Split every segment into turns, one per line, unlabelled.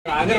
आज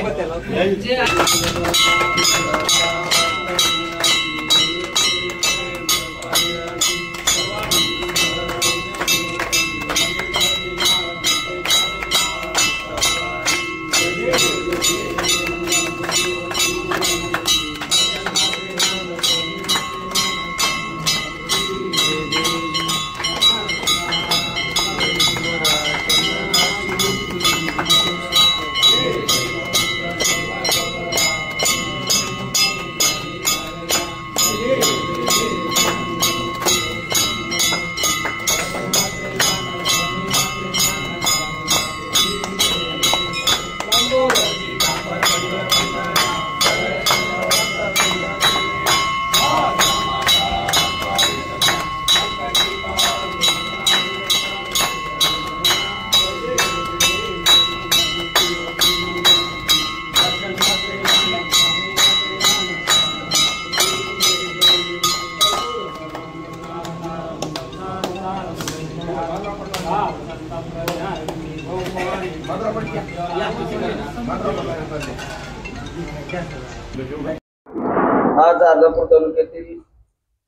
अर्धापूर तालुक्यातील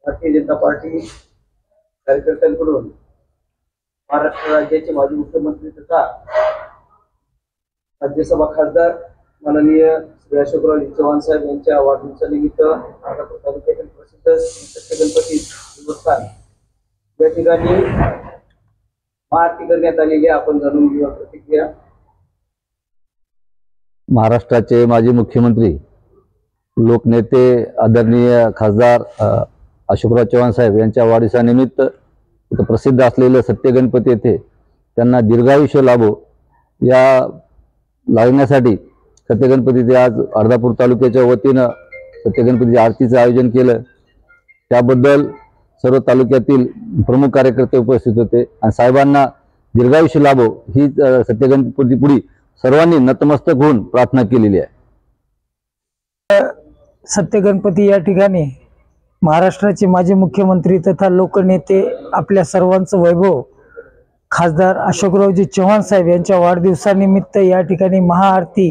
भारतीय जनता पार्टी कार्यकर्त्यांकडून महाराष्ट्र राज्याचे माजी मुख्यमंत्री तथा राज्यसभा खासदार माननीय श्री अशोकराव चव्हाण साहेब यांच्या वाढदिवसानिमित्त अर्धापूर तालुक्यातील प्रसिद्ध सत्य गणपती देवस्थान या ठिकाणी महाआरती करण्यात आलेली आहे। आपण जाणून घेऊया प्रतिक्रिया।
महाराष्ट्राचे माजी मुख्यमंत्री लोकनेते आदरणीय खासदार अशोकराव चव्हाण साहेब यांच्या वाढदिवसानिमित्त इथं प्रसिद्ध असलेले सत्य गणपती येथे त्यांना दीर्घायुष्य लाभो या लागण्यासाठी सत्य गणपती आज अर्धापूर तालुक्याच्या वतीनं सत्य गणपतीची आरतीचं आयोजन केलं। त्याबद्दल सर्व तालुक्यातील प्रमुख कार्यकर्ते उपस्थित होते आणि साहेबांना दीर्घायुष्य लाभो ही सत्य गणपती पुढे सर्वांनी नतमस्तक होऊन प्रार्थना केलेली आहे।
सत्य गणपती या ठिकाणी महाराष्ट्राचे माजी मुख्यमंत्री तथा लोकनेते आपल्या सर्वांचं वैभव खासदार अशोकरावजी चव्हाण साहेब यांच्या वाढदिवसानिमित्त या ठिकाणी महाआरती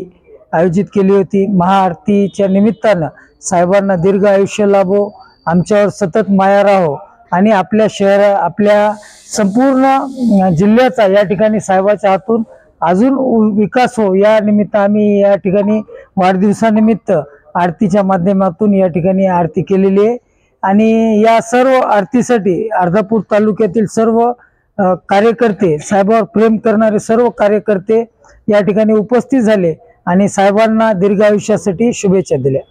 आयोजित केली होती। महाआरतीच्या निमित्तानं साहेबांना दीर्घ आयुष्य लाभो, आमच्यावर सतत माया राहो आणि आपल्या आपल्या संपूर्ण जिल्ह्याचा या ठिकाणी साहेबाच्या हातून अजून विकास हो या निमित्त आम्ही या ठिकाणी वाढदिवसानिमित्त आरतीच्या माध्यमातून या ठिकाणी आरती केलेली आहे। आणि या सर्व आरतीसाठी अर्धापूर तालुक्यातील सर्व कार्यकर्ते, साहेबावर प्रेम करणारे सर्व कार्यकर्ते या ठिकाणी उपस्थित झाले आणि साहेबांना दीर्घ आयुष्यासाठी शुभेच्छा दिल्या।